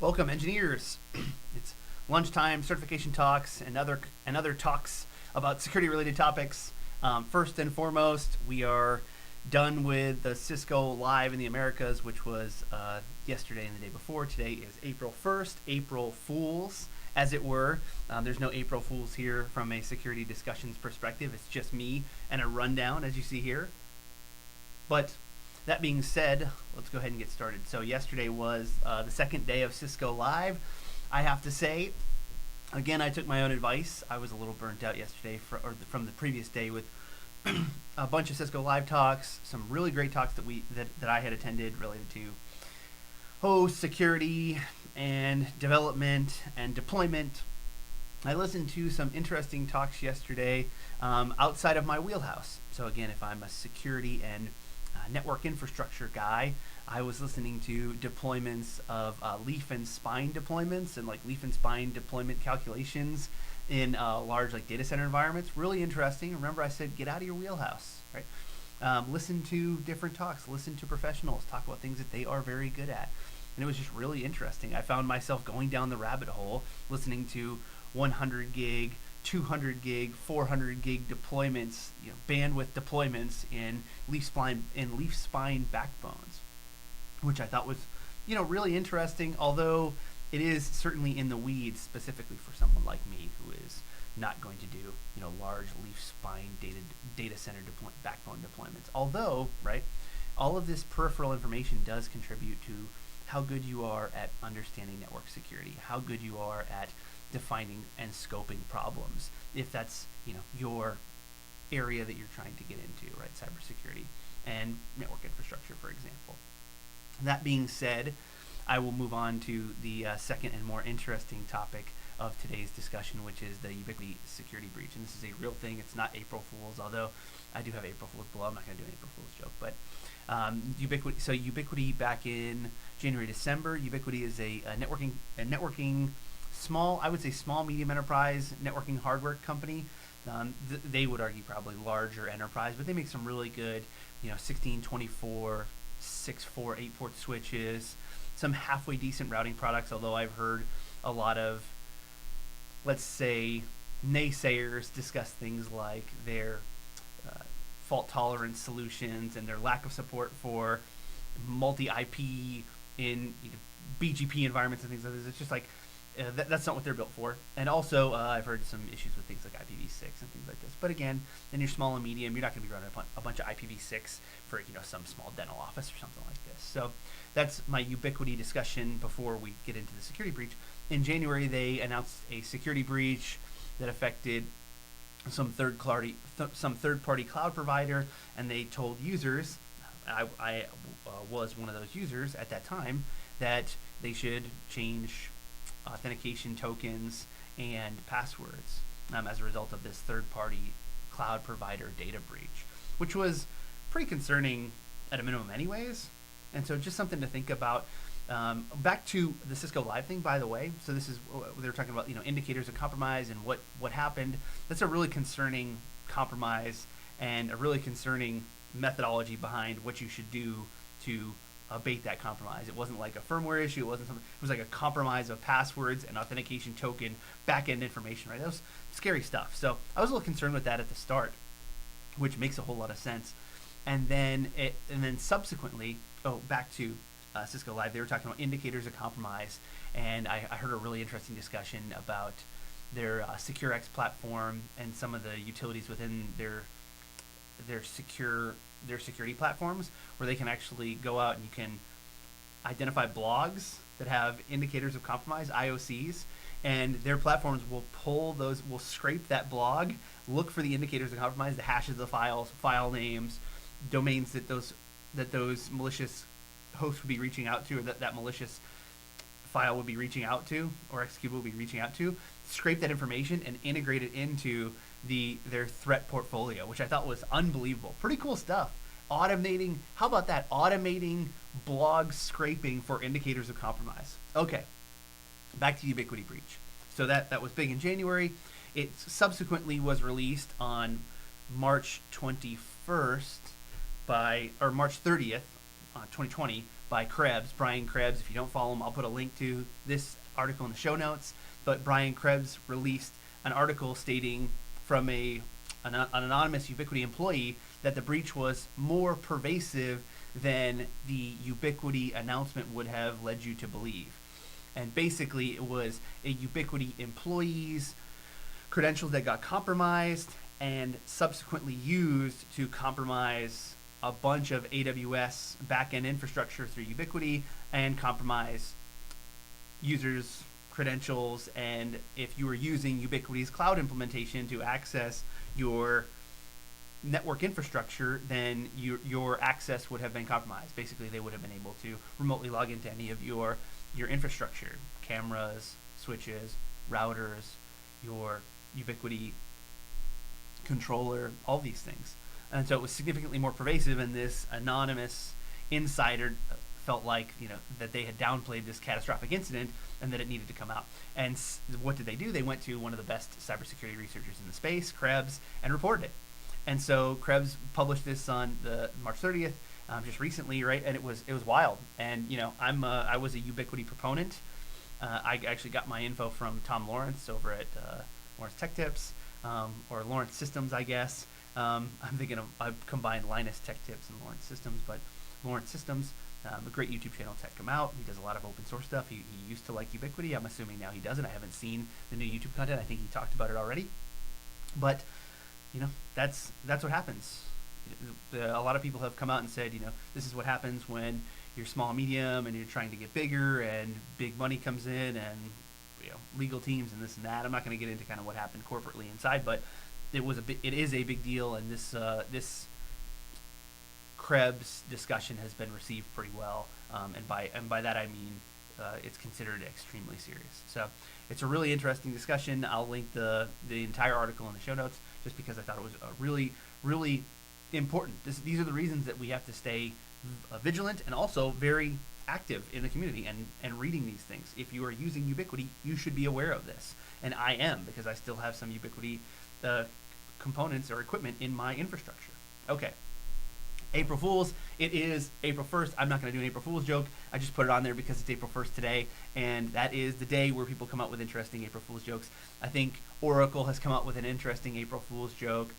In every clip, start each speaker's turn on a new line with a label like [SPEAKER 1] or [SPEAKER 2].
[SPEAKER 1] Welcome, engineers. It's lunchtime, certification talks, and other talks about security-related topics. First and foremost, we are done with the Cisco Live in the Americas, which was yesterday and the day before. Today is April 1st, April Fools, as it were. There's no April Fools here from a security discussions perspective. It's just me and a rundown, as you see here. But that being said, let's go ahead and get started. So yesterday was the second day of Cisco Live. I have to say, again, I took my own advice. I was a little burnt out yesterday from the previous day with a bunch of Cisco Live talks, some really great talks that I had attended related to host, security, and development and deployment. I listened to some interesting talks yesterday outside of my wheelhouse. So again, if I'm a security and network infrastructure guy, I was listening to deployments of leaf and spine deployments and like leaf and spine deployment calculations in large like data center environments. Really interesting. Remember, I said get out of your wheelhouse, right? Listen to different talks, listen to professionals talk about things that they are very good at. And it was just really interesting. I found myself going down the rabbit hole listening to 100 gig, 200 gig, 400 gig deployments, bandwidth deployments in leaf spine backbones, which I thought was, really interesting. Although it is certainly in the weeds, specifically for someone like me who is not going to do, large leaf spine data center backbone deployments. Although, right, all of this peripheral information does contribute to how good you are at understanding network security, how good you are at defining and scoping problems, if that's your area that you're trying to get into, right? Cybersecurity and network infrastructure, for example. That being said, I will move on to the second and more interesting topic of today's discussion, which is the Ubiquiti security breach. And this is a real thing. It's not April Fool's, although I do have April Fool's below. I'm not going to do an April Fool's joke, but Ubiquiti. So Ubiquiti back in January, December. Ubiquiti is a networking small, I would say small, medium enterprise networking hardware company. They would argue probably larger enterprise, but they make some really good, 16, 24, 6-4, 8-port switches, some halfway decent routing products, although I've heard a lot of, let's say, naysayers discuss things like their fault tolerance solutions and their lack of support for multi-IP in BGP environments and things like this. It's just like, that's not what they're built for. And also, I've heard some issues with things like IPv6 and things like this. But again, in your small and medium, you're not going to be running a bunch of IPv6 for some small dental office or something like this. So that's my Ubiquiti discussion before we get into the security breach. In January, they announced a security breach that affected some third-party cloud provider, and they told users, I was one of those users at that time, that they should change authentication tokens and passwords as a result of this third-party cloud provider data breach, which was pretty concerning at a minimum anyways. And so just something to think about. Back to the Cisco Live thing, by the way. So this is, they were talking about, indicators of compromise and what happened. That's a really concerning compromise and a really concerning methodology behind what you should do to abate that compromise. It wasn't like a firmware issue. It wasn't something. It was like a compromise of passwords and authentication token back-end information, right? That was scary stuff. So I was a little concerned with that at the start, which makes a whole lot of sense. And then subsequently, back to Cisco Live, they were talking about indicators of compromise, and I heard a really interesting discussion about their SecureX platform and some of the utilities within their security platforms, where they can actually go out and you can identify blogs that have indicators of compromise, IOCs, and their platforms will will scrape that blog, look for the indicators of compromise, the hashes of the files, file names, domains that those malicious hosts would be reaching out to, or that malicious file would be reaching out to, or executable would be reaching out to, scrape that information and integrate it into their threat portfolio, which I thought was unbelievable. Pretty cool stuff. Automating, how about that? Automating blog scraping for indicators of compromise. Okay, back to Ubiquiti Breach. So that was big in January. It subsequently was released on March 21st or March 30th 2020 by Krebs, Brian Krebs. If you don't follow him, I'll put a link to this article in the show notes. But Brian Krebs released an article stating from an anonymous Ubiquiti employee that the breach was more pervasive than the Ubiquiti announcement would have led you to believe. And basically, it was a Ubiquiti employee's credentials that got compromised and subsequently used to compromise a bunch of AWS backend infrastructure through Ubiquiti and compromise users' credentials. And if you were using Ubiquiti's cloud implementation to access your network infrastructure, then your access would have been compromised. Basically, they would have been able to remotely log into any of your infrastructure, cameras, switches, routers, your Ubiquiti controller, all these things. And so it was significantly more pervasive, and this anonymous insider felt like, that they had downplayed this catastrophic incident and that it needed to come out. And what did they do? They went to one of the best cybersecurity researchers in the space, Krebs, and reported it. And so Krebs published this on the March 30th, just recently, right? And it was wild. And I was a Ubiquiti proponent. I actually got my info from Tom Lawrence over at Lawrence Tech Tips, or Lawrence Systems, I guess. I'm thinking I've combined Linus Tech Tips and Lawrence Systems, but Lawrence Systems, a great YouTube channel, check him out. He does a lot of open source stuff. He used to like Ubiquiti. I'm assuming now he doesn't. I haven't seen the new YouTube content. I think he talked about it already. But that's what happens. A lot of people have come out and said, this is what happens when you're small, medium, and you're trying to get bigger, and big money comes in, and legal teams and this and that. I'm not going to get into kind of what happened corporately inside, but it is a big deal, and this Krebs discussion has been received pretty well, and by that I mean it's considered extremely serious. So it's a really interesting discussion. I'll link the entire article in the show notes, just because I thought it was really, really important. These are the reasons that we have to stay vigilant and also very active in the community and reading these things. If you are using Ubiquiti, you should be aware of this. And I am, because I still have some Ubiquiti components or equipment in my infrastructure. Okay. April Fools. It is April 1st. I'm not going to do an April Fool's joke. I just put it on there because it's April 1st today, and that is the day where people come up with interesting April Fool's jokes. I think Oracle has come up with an interesting April Fool's joke.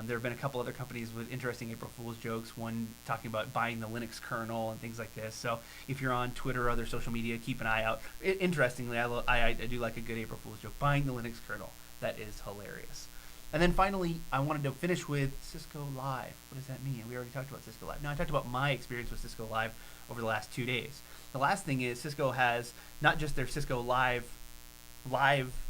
[SPEAKER 1] There have been a couple other companies with interesting April Fool's jokes, one talking about buying the Linux kernel and things like this. So if you're on Twitter or other social media, keep an eye out. Interestingly, I do like a good April Fool's joke, buying the Linux kernel. That is hilarious. And then finally, I wanted to finish with Cisco Live. What does that mean? We already talked about Cisco Live. Now, I talked about my experience with Cisco Live over the last 2 days. The last thing is Cisco has not just their Cisco Live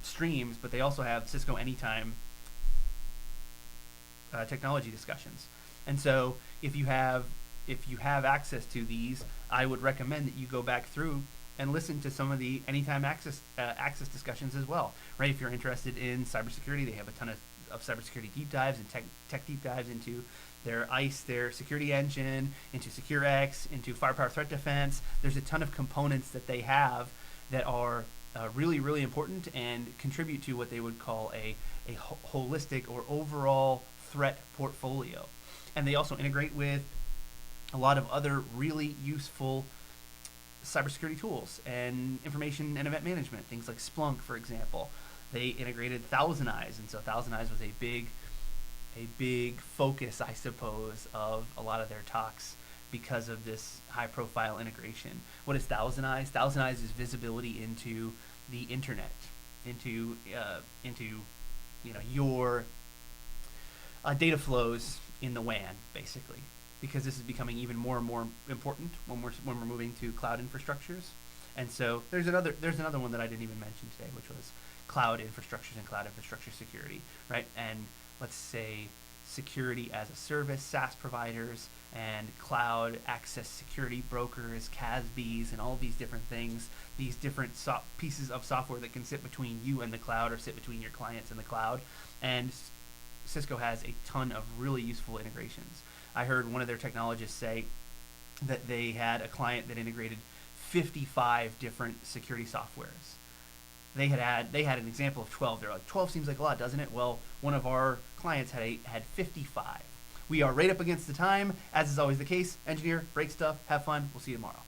[SPEAKER 1] streams, but they also have Cisco Anytime technology discussions. And so if you have access to these, I would recommend that you go back through and listen to some of the Anytime access discussions as well. Right? If you're interested in cybersecurity, they have a ton of cybersecurity deep dives and tech deep dives into their ICE, their security engine, into SecureX, into Firepower Threat Defense. There's a ton of components that they have that are really, really important and contribute to what they would call a holistic or overall threat portfolio. And they also integrate with a lot of other really useful cybersecurity tools and information and event management, things like Splunk, for example. They integrated Thousand Eyes, and so Thousand Eyes was a big focus, I suppose, of a lot of their talks because of this high-profile integration. What is Thousand Eyes? Thousand Eyes is visibility into the internet, into your data flows in the WAN, basically, because this is becoming even more and more important when we're moving to cloud infrastructures. And so there's another one that I didn't even mention today, which was cloud infrastructures and cloud infrastructure security, right? And let's say security as a service, SaaS providers, and cloud access security brokers, CASBs, and all these different things, these different pieces of software that can sit between you and the cloud or sit between your clients and the cloud. And Cisco has a ton of really useful integrations. I heard one of their technologists say that they had a client that integrated 55 different security softwares. They had an example of 12. They're like, 12 seems like a lot, doesn't it? Well, one of our clients had 55. We are right up against the time, as is always the case. Engineer, break stuff, have fun. We'll see you tomorrow.